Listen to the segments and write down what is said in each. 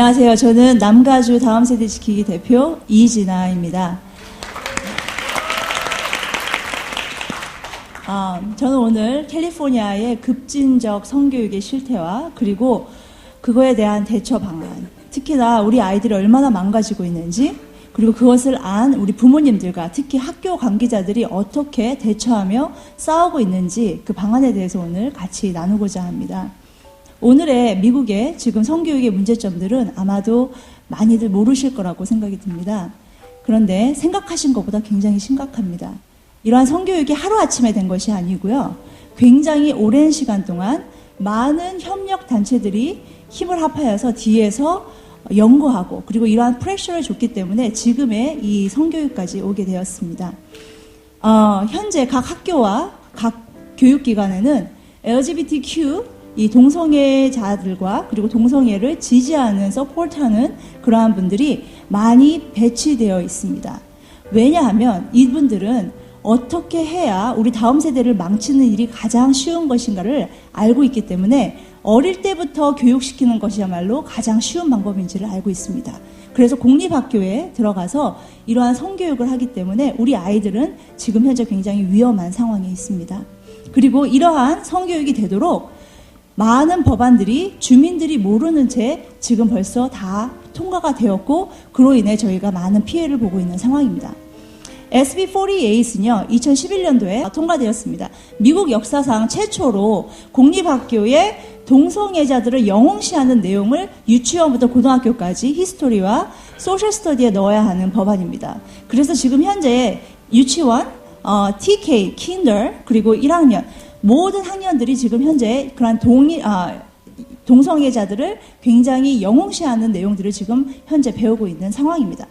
안녕하세요. 저는 남가주 다음 세대 지키기 대표 이진아입니다. 저는 오늘 캘리포니아의 급진적 성교육의 실태와 그리고 그거에 대한 대처 방안, 특히나 우리 아이들이 얼마나 망가지고 있는지, 그리고 그것을 안 우리 부모님들과 특히 학교 관계자들이 어떻게 대처하며 싸우고 있는지 그 방안에 대해서 오늘 같이 나누고자 합니다. 오늘의 미국의 지금 성교육의 문제점들은 아마도 많이들 모르실 거라고 생각이 듭니다. 그런데 생각하신 것보다 굉장히 심각합니다. 이러한 성교육이 하루아침에 된 것이 아니고요. 굉장히 오랜 시간 동안 많은 협력단체들이 힘을 합하여서 뒤에서 연구하고 그리고 이러한 프레셔를 줬기 때문에 지금의 이 성교육까지 오게 되었습니다. 현재 각 학교와 각 교육기관에는 LGBTQ 이 동성애자들과 그리고 동성애를 지지하는 서포트하는 그러한 분들이 많이 배치되어 있습니다. 왜냐하면 이분들은 어떻게 해야 우리 다음 세대를 망치는 일이 가장 쉬운 것인가를 알고 있기 때문에 어릴 때부터 교육시키는 것이야말로 가장 쉬운 방법인지를 알고 있습니다. 그래서 공립학교에 들어가서 이러한 성교육을 하기 때문에 우리 아이들은 지금 현재 굉장히 위험한 상황에 있습니다. 그리고 이러한 성교육이 되도록 많은 법안들이 주민들이 모르는 채 지금 벌써 다 통과가 되었고 그로 인해 저희가 많은 피해를 보고 있는 상황입니다. SB48은요, 2011년도에 통과되었습니다. 미국 역사상 최초로 공립학교에 동성애자들을 영웅시하는 내용을 유치원부터 고등학교까지 히스토리와 소셜 스터디에 넣어야 하는 법안입니다. 그래서 지금 현재 유치원, TK, 킨더, 그리고 1학년 모든 학년들이 지금 현재 그런 동성애자들을 굉장히 영웅시하는 내용들을 지금 현재 배우고 있는 상황입니다.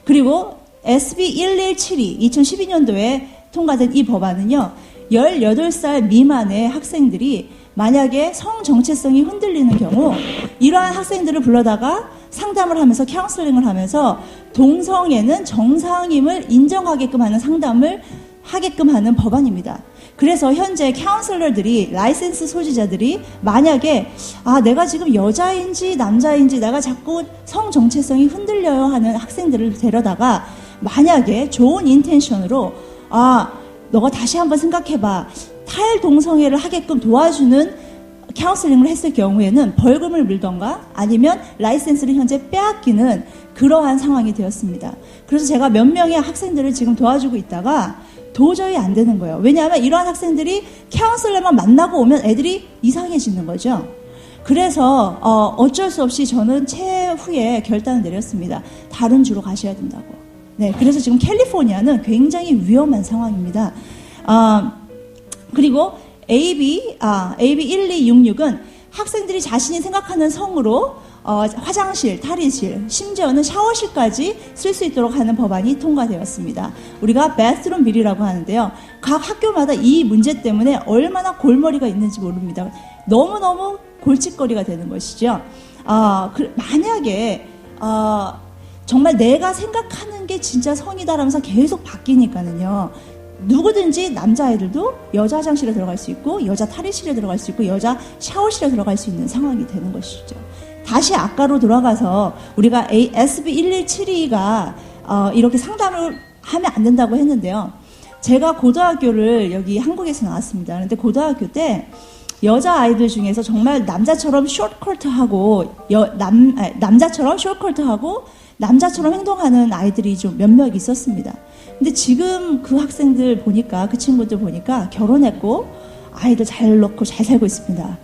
그리고 SB1172 2012년도에 통과된 이 법안은요, 18살 미만의 학생들이 만약에 성 정체성이 흔들리는 경우 이러한 학생들을 불러다가 상담을 하면서 카운슬링을 하면서 동성애는 정상임을 인정하게끔 하는 상담을 하게끔 하는 법안입니다. 그래서 현재 카운슬러들이 라이센스 소지자들이 만약에 내가 지금 여자인지 남자인지 내가 자꾸 성 정체성이 흔들려요 하는 학생들을 데려다가 만약에 좋은 인텐션으로 너가 다시 한번 생각해봐 탈동성애를 하게끔 도와주는 카운슬링을 했을 경우에는 벌금을 물던가 아니면 라이센스를 현재 빼앗기는 그러한 상황이 되었습니다. 그래서 제가 몇 명의 학생들을 지금 도와주고 있다가 도저히 안 되는 거예요. 왜냐하면 이러한 학생들이 카운슬러만 만나고 오면 애들이 이상해지는 거죠. 그래서 어쩔 수 없이 저는 최후에 결단을 내렸습니다. 다른 주로 가셔야 된다고. 네, 그래서 지금 캘리포니아는 굉장히 위험한 상황입니다. 그리고 AB1266은 학생들이 자신이 생각하는 성으로 화장실, 탈의실, 심지어는 샤워실까지 쓸 수 있도록 하는 법안이 통과되었습니다. 우리가 bathroom bill이라고 하는데요. 각 학교마다 이 문제 때문에 얼마나 골머리가 있는지 모릅니다. 너무너무 골칫거리가 되는 것이죠. 만약에 정말 내가 생각하는 게 진짜 성이다라면서 계속 바뀌니까는요. 누구든지 남자아이들도 여자 화장실에 들어갈 수 있고 여자 탈의실에 들어갈 수 있고 여자 샤워실에 들어갈 수 있는 상황이 되는 것이죠. 다시 아까로 돌아가서 우리가 SB1172가 이렇게 상담을 하면 안 된다고 했는데요. 제가 고등학교를 여기 한국에서 나왔습니다. 그런데 고등학교 때 여자아이들 중에서 정말 남자처럼 숏커트하고 남자처럼 숏커트하고 남자처럼 행동하는 아이들이 좀 몇몇 있었습니다. 근데 지금 그 학생들 보니까 그 친구들 보니까 결혼했고 아이들 잘 낳고 잘 살고 있습니다.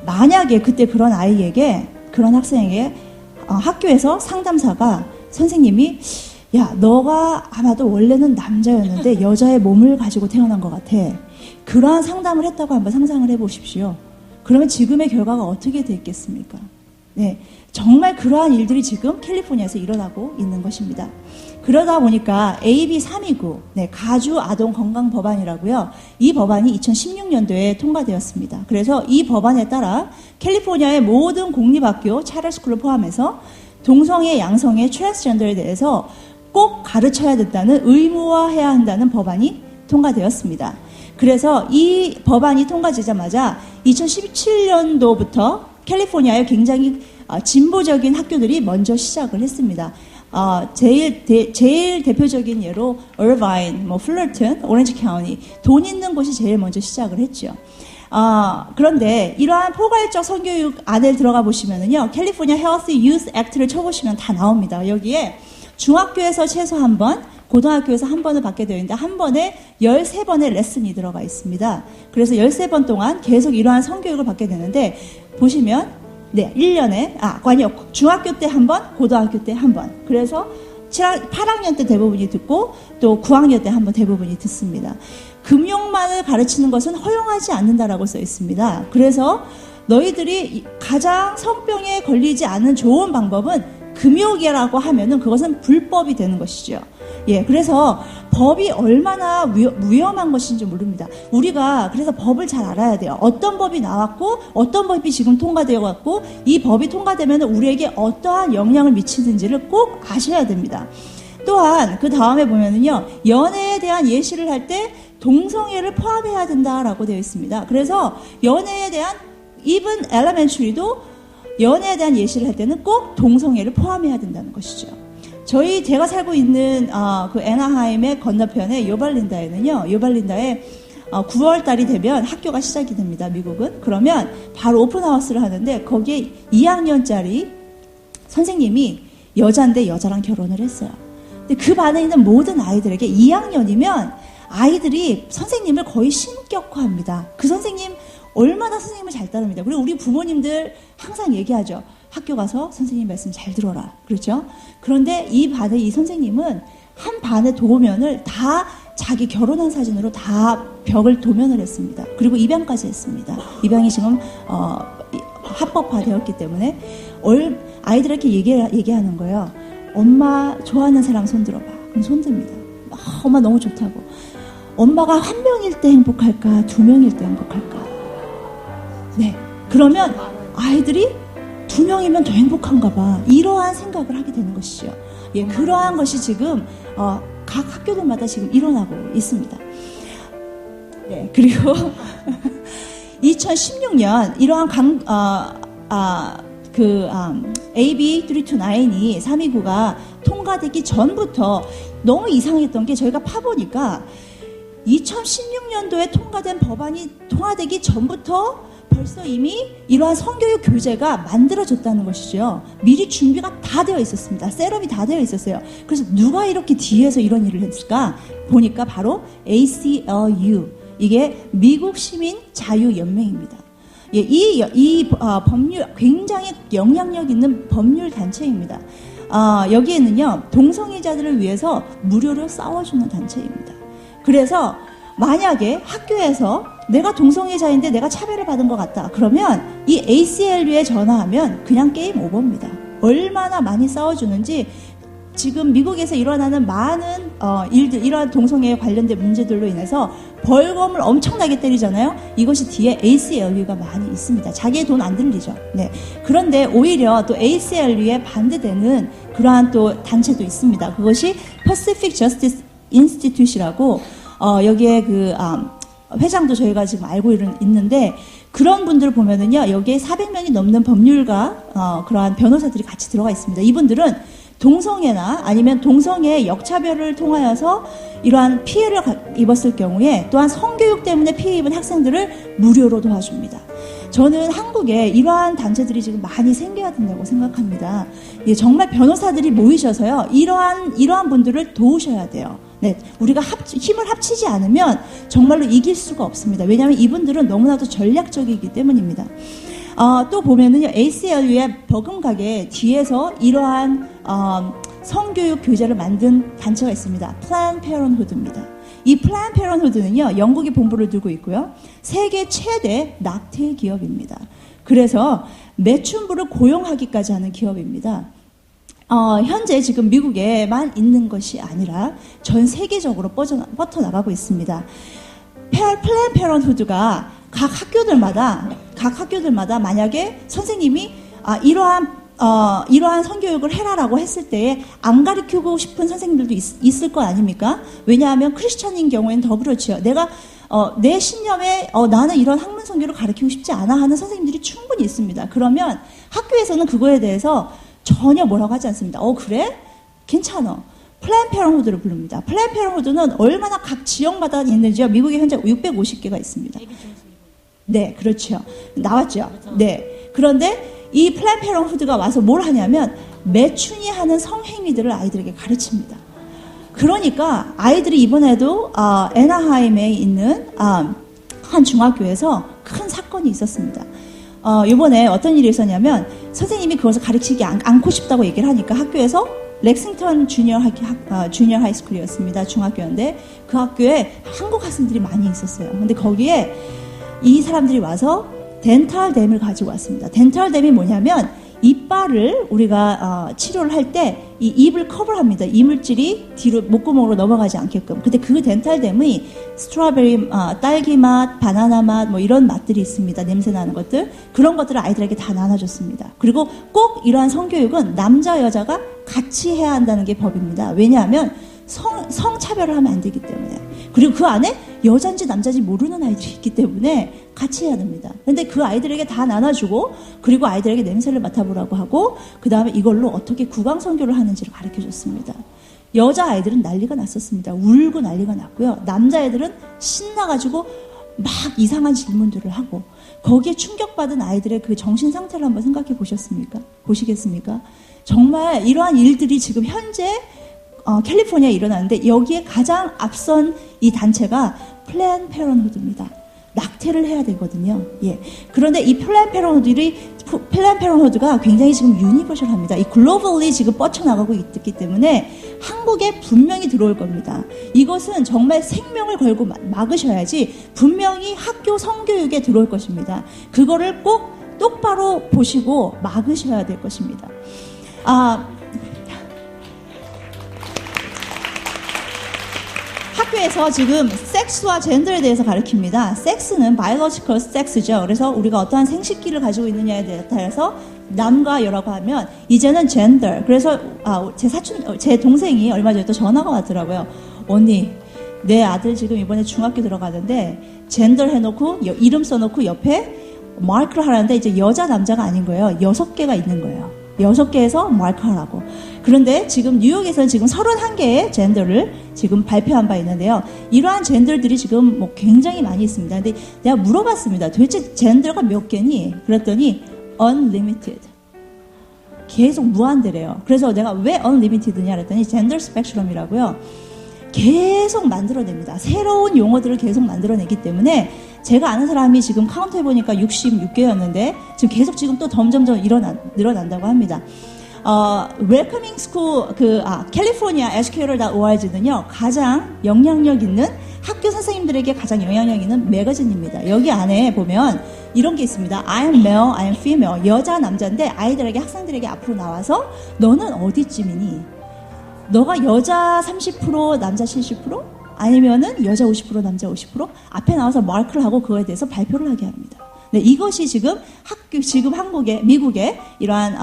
만약에 그때 그런 아이에게 그런 학생에게 학교에서 상담사가 선생님이 너가 아마도 원래는 남자였는데 여자의 몸을 가지고 태어난 것 같아. 그러한 상담을 했다고 한번 상상을 해보십시오. 그러면 지금의 결과가 어떻게 됐겠습니까? 네, 정말 그러한 일들이 지금 캘리포니아에서 일어나고 있는 것입니다. 그러다 보니까 AB329 가주 아동 건강 법안이라고요. 이 법안이 2016년도에 통과되었습니다. 그래서 이 법안에 따라 캘리포니아의 모든 공립학교 차일드스쿨을 포함해서 동성애, 양성애, 트랜스젠더에 대해서 꼭 가르쳐야 된다는 의무화해야 한다는 법안이 통과되었습니다. 그래서 이 법안이 통과되자마자 2017년도부터 캘리포니아에 굉장히 진보적인 학교들이 먼저 시작을 했습니다. 제일 대표적인 예로 얼바인, 플러튼, 오렌지 카운티, 돈 있는 곳이 제일 먼저 시작을 했죠. 그런데 이러한 포괄적 성교육 안에 들어가 보시면은요, 캘리포니아 헬시 유스 액트를 쳐보시면 다 나옵니다. 여기에 중학교에서 최소 한 번, 고등학교에서 한 번을 받게 되어 있는데 한 번에 13번의 레슨이 들어가 있습니다. 그래서 13번 동안 계속 이러한 성교육을 받게 되는데 보시면 1년에 아니요. 중학교 때 한 번, 고등학교 때 한 번. 그래서 8학년 때 대부분이 듣고 또 9학년 때 한 번 대부분이 듣습니다. 금욕만을 가르치는 것은 허용하지 않는다라고 써 있습니다. 그래서 너희들이 가장 성병에 걸리지 않은 좋은 방법은 금욕이라고 하면은 그것은 불법이 되는 것이죠. 예, 그래서 법이 얼마나 위험한 것인지 모릅니다. 우리가 그래서 법을 잘 알아야 돼요. 어떤 법이 나왔고 어떤 법이 지금 통과되어 갖고 이 법이 통과되면 우리에게 어떠한 영향을 미치는지를 꼭 아셔야 됩니다. 또한 그 다음에 보면은요, 연애에 대한 예시를 할 때 동성애를 포함해야 된다라고 되어 있습니다. 그래서 연애에 대한 even elementary도 연애에 대한 예시를 할 때는 꼭 동성애를 포함해야 된다는 것이죠. 제가 살고 있는 그 애나하임의 건너편에 요발린다에 9월 달이 되면 학교가 시작이 됩니다. 미국은. 그러면 바로 오픈하우스를 하는데 거기에 2학년짜리 선생님이 여자인데 여자랑 결혼을 했어요. 근데 그 반에 있는 모든 아이들에게 2학년이면 아이들이 선생님을 거의 신격화합니다. 그 선생님 얼마나 선생님을 잘 따릅니다. 그리고 우리 부모님들 항상 얘기하죠. 학교 가서 선생님 말씀 잘 들어라. 그렇죠? 그런데 이 반에 이 선생님은 한 반의 도면을 다 자기 결혼한 사진으로 다 벽을 도면을 했습니다. 그리고 입양까지 했습니다. 입양이 지금 합법화되었기 때문에 아이들에게 얘기하는 거예요. 엄마 좋아하는 사람 손 들어봐. 그럼 손 듭니다. 엄마 너무 좋다고. 엄마가 한 명일 때 행복할까? 2명일 때 행복할까? 네. 그러면 아이들이 2명이면 더 행복한가 봐. 이러한 생각을 하게 되는 것이죠. 예, 그러한 것이 지금 각 학교들마다 지금 일어나고 있습니다. 네. 그리고 2016년 이러한 AB 329이 329가 통과되기 전부터 너무 이상했던 게 저희가 파보니까 2016년도에 통과된 법안이 통과되기 전부터 벌써 이미 이러한 성교육 교재가 만들어졌다는 것이죠. 미리 준비가 다 되어 있었습니다. 셋업이 다 되어 있었어요. 그래서 누가 이렇게 뒤에서 이런 일을 했을까? 보니까 바로 ACLU, 이게 미국 시민 자유연맹입니다. 예, 이 법률 굉장히 영향력 있는 법률 단체입니다. 여기에는요, 동성애자들을 위해서 무료로 싸워주는 단체입니다. 그래서 만약에 학교에서 내가 동성애자인데 내가 차별을 받은 것 같다. 그러면 이 ACLU에 전화하면 그냥 게임 오버입니다. 얼마나 많이 싸워주는지 지금 미국에서 일어나는 많은 일들, 이러한 동성애에 관련된 문제들로 인해서 벌금을 엄청나게 때리잖아요. 이것이 뒤에 ACLU가 많이 있습니다. 자기의 돈 안 들리죠. 네. 그런데 오히려 또 ACLU에 반대되는 그러한 또 단체도 있습니다. 그것이 Pacific Justice Institute이라고 여기에 회장도 저희가 지금 알고 있는데, 그런 분들 보면은요, 여기에 400명이 넘는 법률가, 그러한 변호사들이 같이 들어가 있습니다. 이분들은 동성애나 아니면 동성애 역차별을 통하여서 이러한 피해를 입었을 경우에, 또한 성교육 때문에 피해 입은 학생들을 무료로 도와줍니다. 저는 한국에 이러한 단체들이 지금 많이 생겨야 된다고 생각합니다. 예, 정말 변호사들이 모이셔서요, 이러한 분들을 도우셔야 돼요. 네, 우리가 힘을 합치지 않으면 정말로 이길 수가 없습니다. 왜냐하면 이분들은 너무나도 전략적이기 때문입니다. 또 보면은요, ACLU의 버금가게 뒤에서 이러한 성교육 교재를 만든 단체가 있습니다. Planned Parenthood입니다. 이 Planned Parenthood는요, 영국이 본부를 두고 있고요, 세계 최대 낙태 기업입니다. 그래서 매춘부를 고용하기까지 하는 기업입니다. 현재 지금 미국에만 있는 것이 아니라 전 세계적으로 뻗어나가고 있습니다. Planned Parenthood가 각 학교들마다 만약에 선생님이 이러한 성교육을 해라라고 했을 때에 안 가르치고 싶은 선생님들도 있을 거 아닙니까? 왜냐하면 크리스천인 경우에는 더 그렇죠. 내가 내 신념에 나는 이런 학문 성교를 가르치고 싶지 않아 하는 선생님들이 충분히 있습니다. 그러면 학교에서는 그거에 대해서 전혀 뭐라고 하지 않습니다. 그래? 괜찮아. 플랜 페런후드를 부릅니다. 플랜 페런후드는 얼마나 각 지역마다 있는지요? 미국에 현재 650개가 있습니다. 네, 그렇죠. 나왔죠. 네. 그런데 이 플랜 페런후드가 와서 뭘 하냐면 매춘이 하는 성행위들을 아이들에게 가르칩니다. 그러니까 아이들이 이번에도 애나하임에 있는 한 중학교에서 큰 사건이 있었습니다. 이번에 어떤 일이 있었냐면 선생님이 그것을 가르치지 않고 싶다고 얘기를 하니까 학교에서 렉싱턴 주니어 하이스쿨이었습니다. 중학교였는데 그 학교에 한국 학생들이 많이 있었어요. 근데 거기에 이 사람들이 와서 덴탈댐을 가지고 왔습니다. 덴탈댐이 뭐냐면 이빨을 우리가 치료를 할 때 이 입을 커버합니다. 이물질이 뒤로 목구멍으로 넘어가지 않게끔. 근데 그 덴탈댐이 스트로베리, 딸기 맛, 바나나 맛, 뭐 이런 맛들이 있습니다. 냄새 나는 것들. 그런 것들을 아이들에게 다 나눠줬습니다. 그리고 꼭 이러한 성교육은 남자, 여자가 같이 해야 한다는 게 법입니다. 왜냐하면 성차별을 하면 안 되기 때문에. 그리고 그 안에 여잔지 남자인지 모르는 아이들이 있기 때문에 같이 해야 됩니다. 근데 그 아이들에게 다 나눠주고, 그리고 아이들에게 냄새를 맡아보라고 하고, 그 다음에 이걸로 어떻게 구강성교를 하는지를 가르쳐줬습니다. 여자아이들은 난리가 났었습니다. 울고 난리가 났고요. 남자애들은 신나가지고 막 이상한 질문들을 하고, 거기에 충격받은 아이들의 그 정신 상태를 한번 생각해 보시겠습니까? 정말 이러한 일들이 지금 현재 캘리포니아에 일어나는데, 여기에 가장 앞선 이 단체가 플랜 페런후드입니다. 낙태를 해야 되거든요. 예. 그런데 이 플랜 페런후드가 굉장히 지금 유니버셜합니다. 이 글로벌리 지금 뻗쳐나가고 있기 때문에 한국에 분명히 들어올 겁니다. 이것은 정말 생명을 걸고 막으셔야지 분명히 학교 성교육에 들어올 것입니다. 그거를 꼭 똑바로 보시고 막으셔야 될 것입니다. 학교에서 지금 섹스와 젠더에 대해서 가르칩니다. 섹스는 biological sex죠. 그래서 우리가 어떠한 생식기를 가지고 있느냐에 따라서 남과 여라고 하면 이제는 젠더. 그래서 제 동생이 얼마 전에 또 전화가 왔더라고요. 언니, 내 아들 지금 이번에 중학교 들어가는데 젠더 해놓고 이름 써놓고 옆에 마크를 하라는데 이제 여자 남자가 아닌 거예요. 6개가 있는 거예요. 6개에서 마크하라고. 그런데 지금 뉴욕에서는 지금 31개의 젠더를 지금 발표한 바 있는데요. 이러한 젠더들이 지금 뭐 굉장히 많이 있습니다. 근데 내가 물어봤습니다. 도대체 젠더가 몇 개니? 그랬더니 unlimited. 계속 무한대래요. 그래서 내가 왜 unlimited냐 그랬더니 젠더 스펙트럼이라고요. 계속 만들어냅니다. 새로운 용어들을 계속 만들어내기 때문에 제가 아는 사람이 지금 카운트해보니까 66개였는데 지금 계속 지금 또 점점점 늘어난다고 합니다. Welcoming School, 캘리포니아 educator.org는요, 가장 영향력 있는 학교 선생님들에게 가장 영향력 있는 매거진입니다. 여기 안에 보면 이런 게 있습니다. I'm male, I'm female. 여자, 남자인데 아이들에게, 학생들에게 앞으로 나와서 너는 어디쯤이니? 너가 여자 30%, 남자 70%? 아니면은 여자 50%, 남자 50%? 앞에 나와서 마크를 하고 그거에 대해서 발표를 하게 합니다. 네, 이것이 지금 미국의 이러한,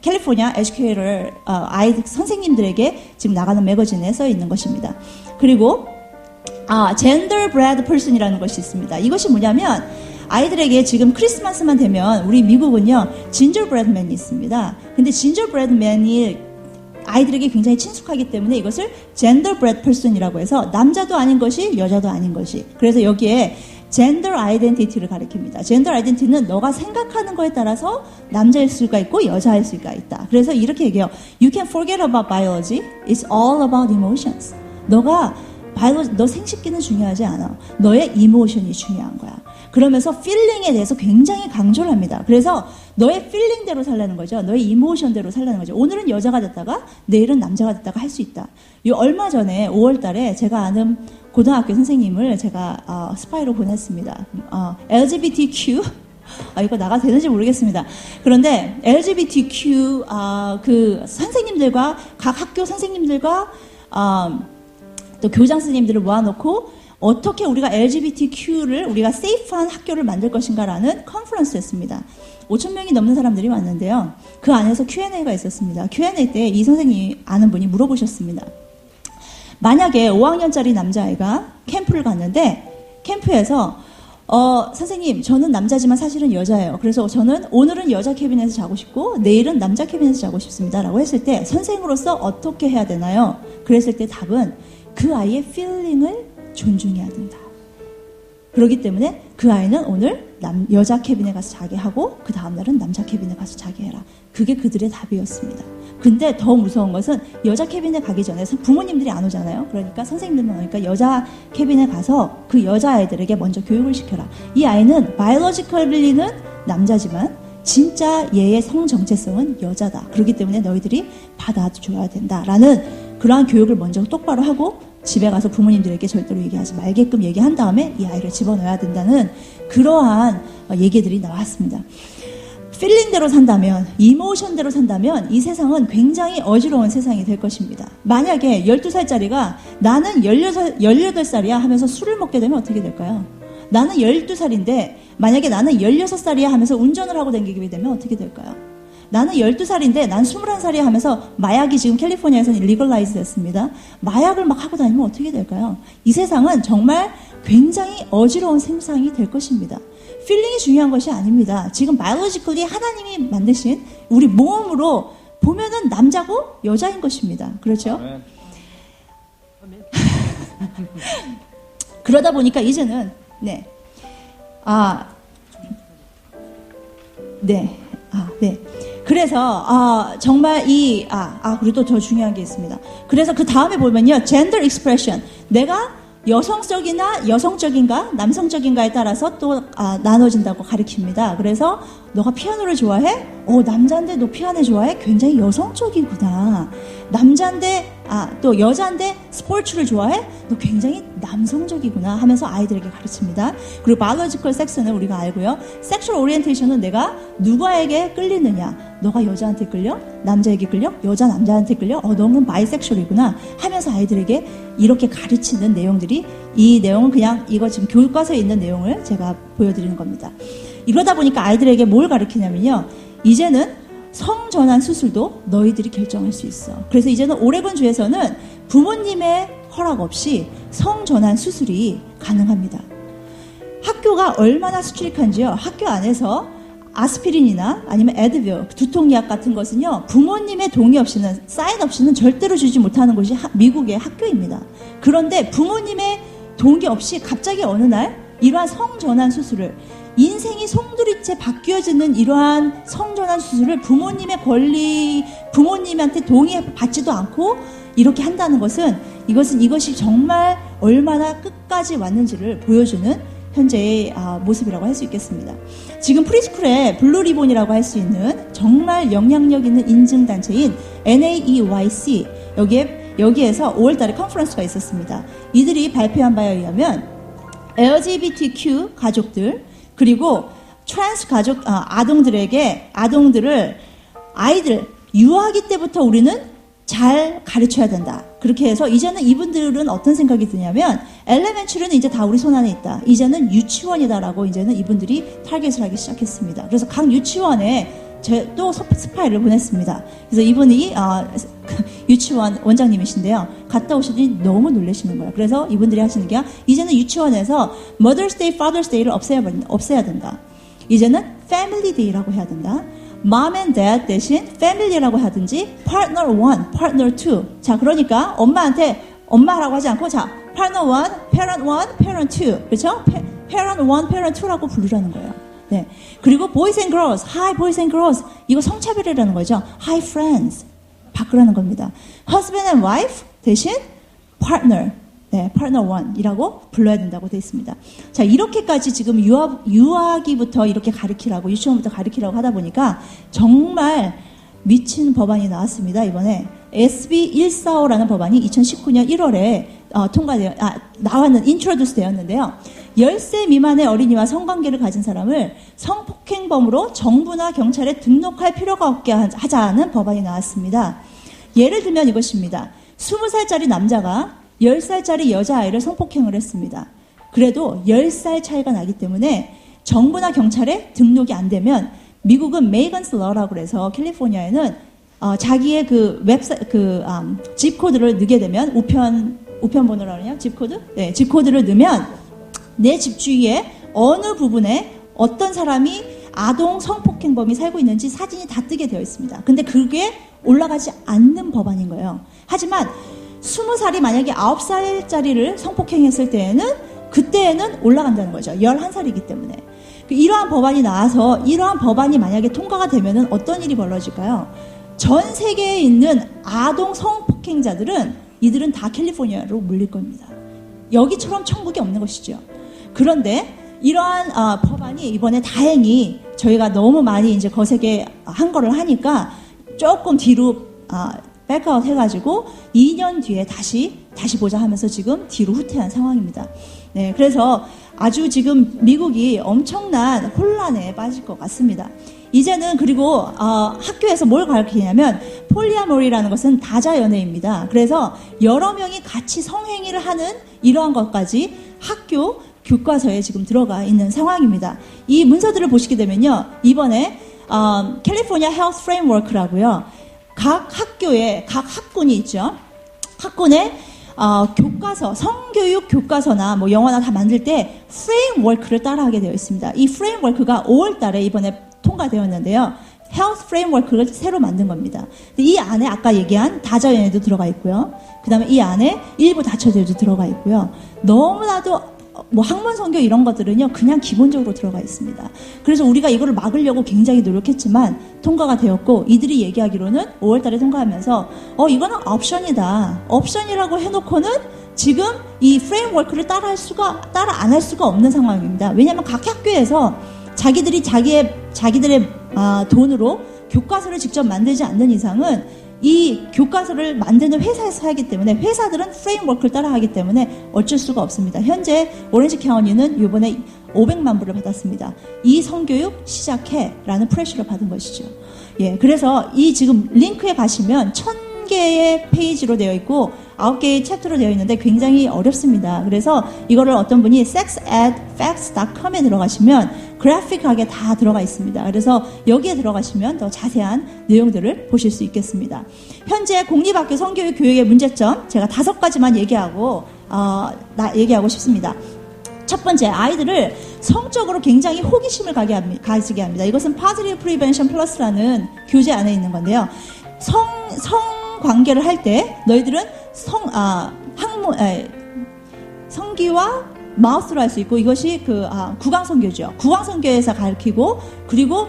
캘리포니아 에듀케이터, 아이들 선생님들에게 지금 나가는 매거진에 써 있는 것입니다. 그리고, 젠더 브레드 퍼슨이라는 것이 있습니다. 이것이 뭐냐면, 아이들에게 지금 크리스마스만 되면, 우리 미국은요, 진저 브레드맨이 있습니다. 근데 진저 브레드맨이 아이들에게 굉장히 친숙하기 때문에 이것을 젠더 브레드 퍼슨이라고 해서 남자도 아닌 것이 여자도 아닌 것이. 그래서 여기에 젠더 아이덴티티를 가리킵니다. 젠더 아이덴티티는 너가 생각하는 거에 따라서 남자일 수가 있고 여자일 수가 있다. 그래서 이렇게 얘기해요. You can forget about biology. It's all about emotions. 너 생식기는 중요하지 않아. 너의 이모션이 중요한 거야. 그러면서 필링에 대해서 굉장히 강조를 합니다. 그래서 너의 필링대로 살라는 거죠. 너의 이모션대로 살라는 거죠. 오늘은 여자가 됐다가 내일은 남자가 됐다가 할 수 있다. 얼마 전에 5월 달에 제가 아는 고등학교 선생님을 제가 스파이로 보냈습니다. LGBTQ 이거 나가도 되는지 모르겠습니다. 그런데 LGBTQ 그 선생님들과 각 학교 선생님들과 또 교장 선생님들을 모아놓고 어떻게 우리가 LGBTQ를 우리가 세이프한 학교를 만들 것인가라는 컨퍼런스였습니다. 5,000명이 넘는 사람들이 왔는데요. 그 안에서 Q&A가 있었습니다. Q&A 때 이 선생님이 아는 분이 물어보셨습니다. 만약에 5학년짜리 남자아이가 캠프를 갔는데 캠프에서 선생님, 저는 남자지만 사실은 여자예요. 그래서 저는 오늘은 여자 캐빈에서 자고 싶고 내일은 남자 캐빈에서 자고 싶습니다. 라고 했을 때 선생으로서 어떻게 해야 되나요? 그랬을 때 답은 그 아이의 필링을 존중해야 된다. 그렇기 때문에 그 아이는 오늘 여자 캐빈에 가서 자게 하고 그 다음날은 남자 캐빈에 가서 자게 해라. 그게 그들의 답이었습니다. 근데 더 무서운 것은 여자 캐빈에 가기 전에 부모님들이 안 오잖아요. 그러니까 선생님들만 오니까 여자 캐빈에 가서 그 여자아이들에게 먼저 교육을 시켜라. 이 아이는 바이올로지컬리는 남자지만 진짜 얘의 성 정체성은 여자다. 그렇기 때문에 너희들이 받아줘야 된다라는 그러한 교육을 먼저 똑바로 하고 집에 가서 부모님들에게 절대로 얘기하지 말게끔 얘기한 다음에 이 아이를 집어넣어야 된다는 그러한 얘기들이 나왔습니다. 필링대로 산다면, 이모션대로 산다면 이 세상은 굉장히 어지러운 세상이 될 것입니다. 만약에 12살짜리가 나는 18살이야 하면서 술을 먹게 되면 어떻게 될까요? 나는 12살인데 만약에 나는 16살이야 하면서 운전을 하고 다니게 되면 어떻게 될까요? 나는 12살인데 난 21살이야 하면서 마약이 지금 캘리포니아에서는 리걸라이즈 됐습니다. 마약을 막 하고 다니면 어떻게 될까요? 이 세상은 정말 굉장히 어지러운 세상이 될 것입니다. 필링이 중요한 것이 아닙니다. 지금 바이올로지컬리 하나님이 만드신 우리 몸으로 보면은 남자고 여자인 것입니다. 그렇죠? 그러다 보니까 이제는 그래서 정말 그리고 또 더 중요한 게 있습니다. 그래서 그 다음에 보면요, gender expression. 내가 여성적이나 여성적인가 남성적인가에 따라서 또 나눠진다고 가르칩니다. 그래서 너가 피아노를 좋아해? 남자인데 너 피아노 좋아해? 굉장히 여성적이구나. 남자인데 또 여자인데 스포츠를 좋아해? 너 굉장히 남성적이구나 하면서 아이들에게 가르칩니다. 그리고 biological sex는 우리가 알고요. sexual orientation은 내가 누구에게 끌리느냐. 너가 여자한테 끌려? 남자에게 끌려? 여자 남자한테 끌려? 너는 바이섹슈얼이구나 하면서 아이들에게 이렇게 가르치는 내용들이, 이 내용은 그냥 이거 지금 교과서에 있는 내용을 제가 보여드리는 겁니다. 이러다 보니까 아이들에게 뭘 가르치냐면요, 이제는 성전환 수술도 너희들이 결정할 수 있어. 그래서 이제는 오레곤주에서는 부모님의 허락 없이 성전환 수술이 가능합니다. 학교가 얼마나 스트릭한지요. 학교 안에서 아스피린이나 아니면 에드빌, 두통약 같은 것은요, 부모님의 동의 없이는, 사인 없이는 절대로 주지 못하는 곳이 미국의 학교입니다. 그런데 부모님의 동의 없이 갑자기 어느 날 이러한 성전환 수술을, 인생이 송두리째 바뀌어지는 이러한 성전환 수술을 부모님의 권리, 부모님한테 동의받지도 않고 이렇게 한다는 것은, 이것이 정말 얼마나 끝까지 왔는지를 보여주는 현재의 모습이라고 할 수 있겠습니다. 지금 프리스쿨의 블루리본이라고 할 수 있는 정말 영향력 있는 인증단체인 NAEYC, 여기에서 5월달에 컨퍼런스가 있었습니다. 이들이 발표한 바에 의하면 LGBTQ 가족들, 그리고 트랜스 가족, 아이들 유아기 때부터 우리는 잘 가르쳐야 된다. 그렇게 해서 이제는 이분들은 어떤 생각이 드냐면, 엘레멘츄리는 이제 다 우리 손 안에 있다. 이제는 유치원이다라고 이제는 이분들이 타겟을 하기 시작했습니다. 그래서 각 유치원에 또 스파이를 보냈습니다. 그래서 이분이 유치원 원장님이신데요. 갔다 오시더니 너무 놀라시는 거예요. 그래서 이분들이 하시는 게, 이제는 유치원에서 Mother's Day, Father's Day를 없애야 된다. 이제는 Family Day라고 해야 된다. Mom and Dad 대신 Family라고 하든지 Partner 1, Partner 2. 자, 그러니까 엄마한테 엄마라고 하지 않고, 자, Partner 1, Parent 1, Parent 2. 그렇죠? Parent 1, Parent 2라고 부르라는 거예요. 네. 그리고 Boys and Girls, Hi Boys and Girls. 이거 성차별이라는 거죠. Hi Friends. 바꾸라는 겁니다. Husband and Wife 대신 Partner. 네, Partner 1이라고 불러야 된다고 되어 있습니다. 자, 이렇게까지 지금 유아기부터 이렇게 가르치라고, 유치원부터 가르치라고 하다 보니까 정말 미친 법안이 나왔습니다. 이번에 SB 145라는 법안이 2019년 1월에 인트로듀스 되었는데요. 10세 미만의 어린이와 성관계를 가진 사람을 성폭행범으로 정부나 경찰에 등록할 필요가 없게 하자는 법안이 나왔습니다. 예를 들면 이것입니다. 20살짜리 남자가 10살짜리 여자아이를 성폭행을 했습니다. 그래도 10살 차이가 나기 때문에 정부나 경찰에 등록이 안 되면, 미국은 메이건스 러라고 해서 캘리포니아에는 자기의 그 웹사이트, 집 코드를 넣게 되면 우편 우편번호라고 하냐? 집코드? 네, 집코드를 넣으면 내 집 주위에 어느 부분에 어떤 사람이 아동 성폭행범이 살고 있는지 사진이 다 뜨게 되어 있습니다. 근데 그게 올라가지 않는 법안인 거예요. 하지만 20살이 만약에 9살짜리를 성폭행했을 때에는 그때에는 올라간다는 거죠. 11살이기 때문에. 이러한 법안이 나와서 이러한 법안이 만약에 통과가 되면은 어떤 일이 벌어질까요? 전 세계에 있는 아동 성폭행자들은 이들은 다 캘리포니아로 몰릴 겁니다. 여기처럼 천국이 없는 것이죠. 그런데 이러한 법안이 이번에 다행히 저희가 너무 많이 이제 거세게 한 거를 하니까 조금 뒤로 백아웃 해가지고 2년 뒤에 다시 보자 하면서 지금 뒤로 후퇴한 상황입니다. 네, 그래서 아주 지금 미국이 엄청난 혼란에 빠질 것 같습니다. 이제는 그리고 학교에서 뭘 가르치냐면 폴리아모리라는 것은 다자 연애입니다. 그래서 여러 명이 같이 성행위를 하는 이러한 것까지 학교 교과서에 지금 들어가 있는 상황입니다. 이 문서들을 보시게 되면요, 이번에 캘리포니아 헬스 프레임워크라고요. 각 학교에 각 학군이 있죠. 학군에 교과서, 성교육 교과서나 뭐 영어나 다 만들 때 프레임워크를 따라하게 되어 있습니다. 이 프레임워크가 5월 달에 이번에 통과되었는데요. 헬스 프레임워크를 새로 만든 겁니다. 이 안에 아까 얘기한 다자연애도 들어가 있고요. 그 다음에 이 안에 일부 다처제도 들어가 있고요. 너무나도 뭐 학문 성교 이런 것들은요 그냥 기본적으로 들어가 있습니다. 그래서 우리가 이거를 막으려고 굉장히 노력했지만 통과가 되었고, 이들이 얘기하기로는 5월달에 통과하면서 이거는 옵션이라고 해놓고는 지금 이 프레임워크를 따라 안 할 수가 없는 상황입니다. 왜냐하면 각 학교에서 자기들의 돈으로 교과서를 직접 만들지 않는 이상은 이 교과서를 만드는 회사에서 하기 때문에 회사들은 프레임워크를 따라하기 때문에 어쩔 수가 없습니다. 현재 오렌지 카운티는 이번에 500만 불을 받았습니다. 이 성교육 시작해라는 프레셔를 받은 것이죠. 예, 그래서 이 지금 링크에 가시면 1000개의 페이지로 되어 있고 9개의 챕터로 되어 있는데 굉장히 어렵습니다. 그래서 이거를 어떤 분이 sexedfacts.com에 들어가시면 그래픽하게 다 들어가 있습니다. 그래서 여기에 들어가시면 더 자세한 내용들을 보실 수 있겠습니다. 현재 공립학교 성교육 교육의 문제점 제가 5가지만 얘기하고 싶습니다. 첫 번째, 아이들을 성적으로 굉장히 호기심을 가지게 합니다. 이것은 Positive Prevention Plus라는 교재 안에 있는 건데요. 성 관계를 할 때 너희들은 성기와 마우스로 할 수 있고, 이것이 구강성교죠. 구강성교에서 가르치고, 그리고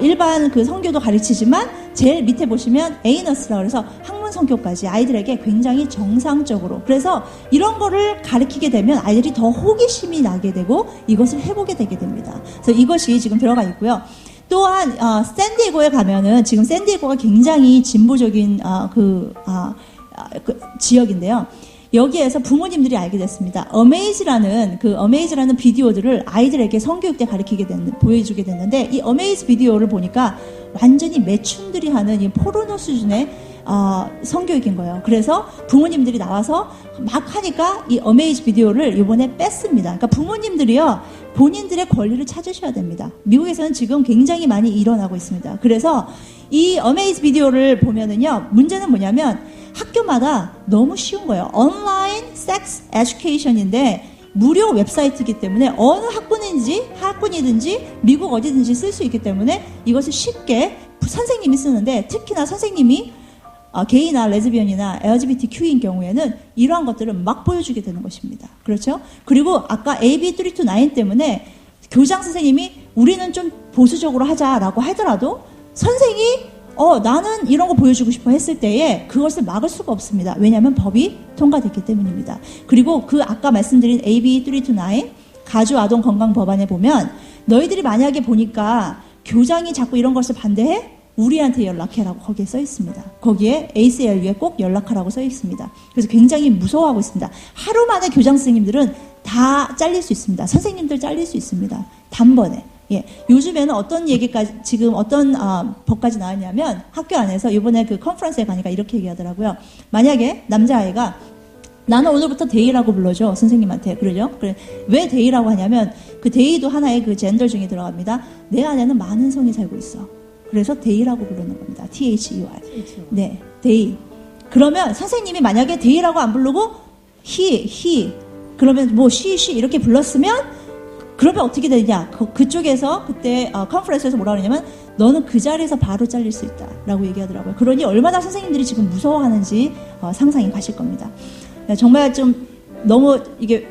일반 그 성교도 가르치지만 제일 밑에 보시면 에이너스라고 해서 학문성교까지 아이들에게 굉장히 정상적으로, 그래서 이런 거를 가르치게 되면 아이들이 더 호기심이 나게 되고 이것을 해보게 되게 됩니다. 그래서 이것이 지금 들어가 있고요. 또한 샌디에고에 가면은 지금 샌디에고가 굉장히 진보적인 그 지역인데요. 여기에서 부모님들이 알게 됐습니다. 어메이즈라는 비디오들을 아이들에게 성교육 때 보여주게 됐는데, 이 어메이즈 비디오를 보니까 완전히 매춘들이 하는 이 포르노 수준의 성교육인 거예요. 그래서 부모님들이 나와서 막 하니까 이 어메이즈 비디오를 이번에 뺐습니다. 그러니까 부모님들이요, 본인들의 권리를 찾으셔야 됩니다. 미국에서는 지금 굉장히 많이 일어나고 있습니다. 그래서 이 어메이즈 비디오를 보면은요, 문제는 뭐냐면 학교마다 너무 쉬운 거예요. 온라인 섹스 에듀케이션인데 무료 웹사이트이기 때문에 어느 학군이든지 미국 어디든지 쓸 수 있기 때문에 이것을 쉽게 선생님이 쓰는데, 특히나 선생님이 게이나 레즈비언이나 LGBTQ인 경우에는 이러한 것들을 막 보여주게 되는 것입니다. 그렇죠? 그리고 아까 AB 329 때문에 교장 선생님이 우리는 좀 보수적으로 하자라고 하더라도 선생이 나는 이런 거 보여주고 싶어 했을 때에 그것을 막을 수가 없습니다. 왜냐하면 법이 통과됐기 때문입니다. 그리고 아까 말씀드린 AB 329 가주 아동 건강 법안에 보면 너희들이 만약에 보니까 교장이 자꾸 이런 것을 반대해? 우리한테 연락해라고 거기에 써 있습니다. 거기에 ACLU에 꼭 연락하라고 써 있습니다. 그래서 굉장히 무서워하고 있습니다. 하루 만에 교장 선생님들은 다 잘릴 수 있습니다. 선생님들 잘릴 수 있습니다. 단번에. 예, 요즘에는 지금 어떤 법까지 나왔냐면, 학교 안에서 이번에 그 컨퍼런스에 가니까 이렇게 얘기하더라고요. 만약에 남자아이가 나는 오늘부터 데이라고 불러줘, 선생님한테. 그러죠? 그래. 왜 데이라고 하냐면 그 데이도 하나의 그 젠더 중에 들어갑니다. 내 안에는 많은 성이 살고 있어. 그래서 데이라고 부르는 겁니다. THEY. 네, 데이. 그러면 선생님이 만약에 데이라고 안 부르고 he 그러면 뭐 she 이렇게 불렀으면 그러면 어떻게 되냐? 그쪽에서 그때 컨퍼런스에서 뭐라 그러냐면 너는 그 자리에서 바로 잘릴 수 있다라고 얘기하더라고요. 그러니 얼마나 선생님들이 지금 무서워하는지 상상이 가실 겁니다. 정말 좀 너무 이게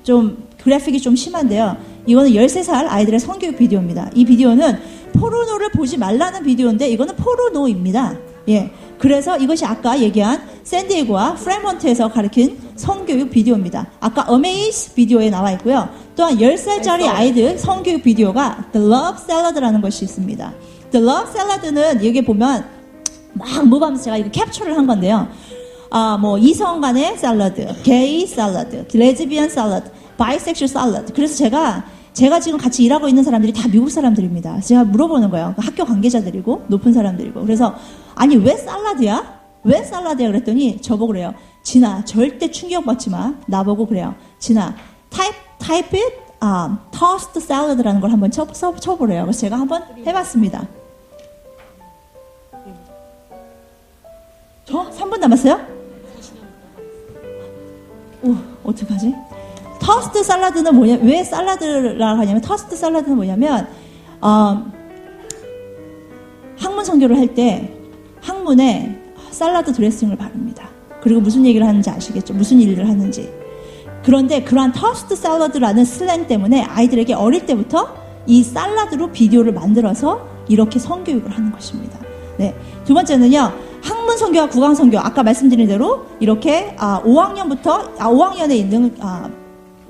좀 그래픽이 좀 심한데요. 이거는 13살 아이들의 성교육 비디오입니다. 이 비디오는 포르노를 보지 말라는 비디오인데 이거는 포르노입니다. 예. 그래서 이것이 아까 얘기한 샌디에고와 프레몬트에서 가르친 성교육 비디오입니다. 아까 어메이스 비디오에 나와 있고요. 또한 10살짜리 아이들 성교육 비디오가 The Love Salad라는 것이 있습니다. The Love Salad는 여기 보면 막 모방하면서 제가 이거 캡처를 한 건데요. 뭐 이성 간의 샐러드, 게이 샐러드, 레즈비언 샐러드, 바이섹슈얼 샐러드. 그래서 제가 지금 같이 일하고 있는 사람들이 다 미국 사람들입니다. 그래서 제가 물어보는 거예요. 학교 관계자들이고 높은 사람들이고. 그래서 아니 왜 샐러드야? 왜 샐러드야? 그랬더니 저보고 그래요. 진아 절대 충격받지 마. 나보고 그래요. 진아 type it tossed salad라는 걸 한번 쳐보래요. 그래서 제가 한번 해봤습니다. 저 3분 남았어요? 오 어떡하지? 토스트 샐러드는 뭐냐? 왜 샐러드라고 하냐면 토스트 샐러드는 뭐냐면 학문 선교를 할 때 학문에 샐러드 드레싱을 바릅니다. 그리고 무슨 얘기를 하는지 아시겠죠? 무슨 일을 하는지. 그런데 그러한 토스트 샐러드라는 슬랭 때문에 아이들에게 어릴 때부터 이 샐러드로 비디오를 만들어서 이렇게 성교육을 하는 것입니다. 네. 두 번째는요. 학문 선교와 국왕 선교. 아까 말씀드린 대로 이렇게 5학년에 있는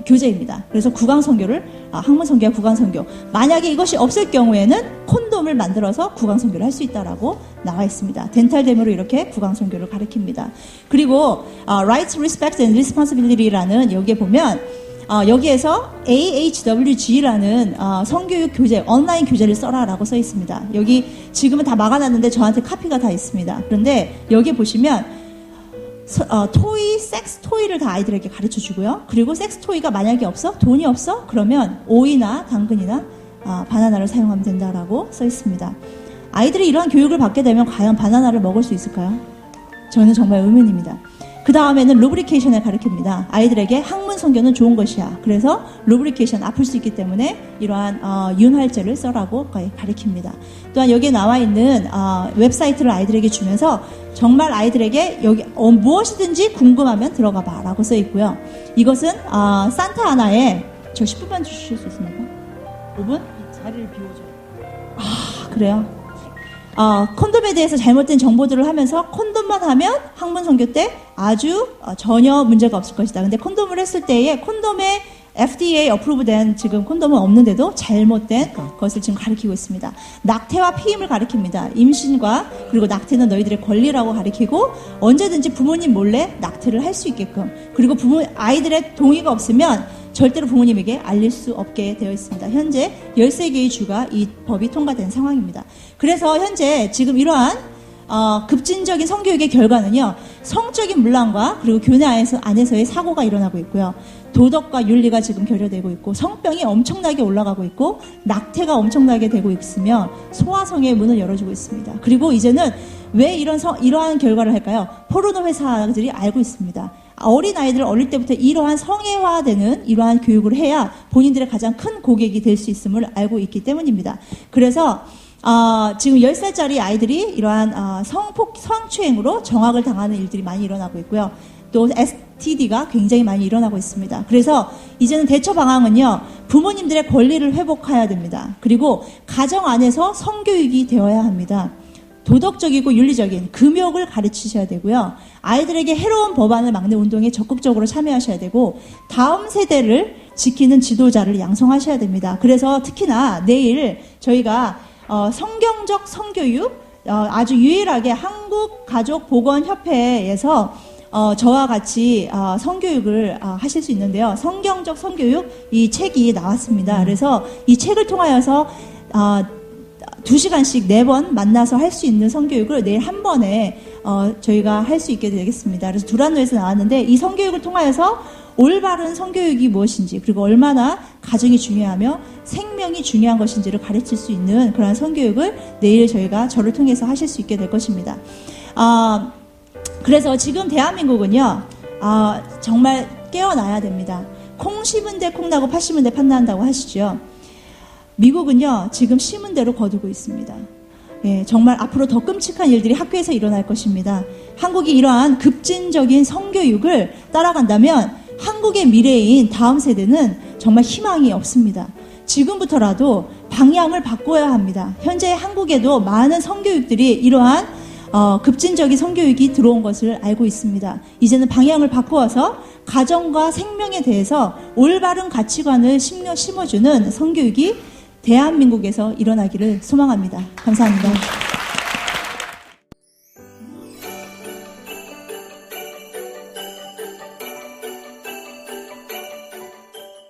교재입니다. 그래서 국왕 선교를 학문 선교와 국왕 선교. 만약에 이것이 없을 경우에는 콘돔을 만들어서 국왕 선교를 할 수 있다라고 나와 있습니다. 덴탈댐으로 이렇게 국왕 선교를 가르칩니다. 그리고 Rights, Respect and Responsibility라는 여기에 보면 여기에서 AHWG라는 성교육 교재, 온라인 교재를 써라라고 써 있습니다. 여기 지금은 다 막아놨는데 저한테 카피가 다 있습니다. 그런데 여기에 보시면 섹스 토이를 다 아이들에게 가르쳐 주고요. 그리고 섹스 토이가 만약에 없어? 돈이 없어? 그러면 오이나 당근이나 바나나를 사용하면 된다라고 써 있습니다. 아이들이 이러한 교육을 받게 되면 과연 바나나를 먹을 수 있을까요? 저는 정말 의문입니다. 그 다음에는 루브리케이션을 가르칩니다. 아이들에게 학문 선교는 좋은 것이야. 그래서 루브리케이션 아플 수 있기 때문에 이러한 윤활제를 써라고 가르칩니다. 또한 여기에 나와 있는 웹사이트를 아이들에게 주면서 정말 아이들에게 여기 무엇이든지 궁금하면 들어가 봐라고 써 있고요. 이것은 산타아나에 저 10분만 주실 수 있습니까? 5분? 자리를 비워줘요. 그래요? 콘돔에 대해서 잘못된 정보들을 하면서 콘돔만 하면 학문 선교 때 아주 전혀 문제가 없을 것이다. 근데 콘돔을 했을 때에 콘돔에 FDA 어프로브된 지금 콘돔은 없는데도 잘못된 것을 지금 가리키고 있습니다. 낙태와 피임을 가리킵니다. 임신과 그리고 낙태는 너희들의 권리라고 가리키고 언제든지 부모님 몰래 낙태를 할 수 있게끔 그리고 아이들의 동의가 없으면 절대로 부모님에게 알릴 수 없게 되어 있습니다. 현재 13개의 주가 이 법이 통과된 상황입니다. 그래서 현재 지금 이러한 급진적인 성교육의 결과는요. 성적인 문란과 그리고 교내 안에서의 사고가 일어나고 있고요. 도덕과 윤리가 지금 결여되고 있고 성병이 엄청나게 올라가고 있고 낙태가 엄청나게 되고 있으며 소아성의 문을 열어주고 있습니다. 그리고 이제는 왜 이러한 결과를 할까요? 포르노 회사들이 알고 있습니다. 어린 아이들 어릴 때부터 이러한 성애화되는 이러한 교육을 해야 본인들의 가장 큰 고객이 될 수 있음을 알고 있기 때문입니다. 그래서 지금 10살짜리 아이들이 이러한 성추행으로 정학을 당하는 일들이 많이 일어나고 있고요. 또 STD가 굉장히 많이 일어나고 있습니다. 그래서 이제는 대처 방향은요. 부모님들의 권리를 회복해야 됩니다. 그리고 가정 안에서 성교육이 되어야 합니다. 도덕적이고 윤리적인 금욕을 가르치셔야 되고요. 아이들에게 해로운 법안을 막는 운동에 적극적으로 참여하셔야 되고 다음 세대를 지키는 지도자를 양성하셔야 됩니다. 그래서 특히나 내일 저희가 성경적 성교육 아주 유일하게 한국가족보건협회에서 저와 같이 성교육을 하실 수 있는데요. 성경적 성교육 이 책이 나왔습니다. 그래서 이 책을 통하여서 2시간씩 4번 만나서 할 수 있는 성교육을 내일 한 번에 저희가 할 수 있게 되겠습니다. 그래서 두란노에서 나왔는데 이 성교육을 통하여서 올바른 성교육이 무엇인지 그리고 얼마나 가정이 중요하며 생명이 중요한 것인지를 가르칠 수 있는 그런 성교육을 내일 저를 통해서 하실 수 있게 될 것입니다. 그래서 지금 대한민국은요. 정말 깨어나야 됩니다. 콩 심은 데 콩 나고 팥 심은 데 팥 난다고 하시죠. 미국은요, 지금 심은 대로 거두고 있습니다. 예, 정말 앞으로 더 끔찍한 일들이 학교에서 일어날 것입니다. 한국이 이러한 급진적인 성교육을 따라간다면 한국의 미래인 다음 세대는 정말 희망이 없습니다. 지금부터라도 방향을 바꿔야 합니다. 현재 한국에도 많은 성교육들이 이러한 급진적인 성교육이 들어온 것을 알고 있습니다. 이제는 방향을 바꾸어서 가정과 생명에 대해서 올바른 가치관을 심어주는 성교육이 대한민국에서 일어나기를 소망합니다. 감사합니다.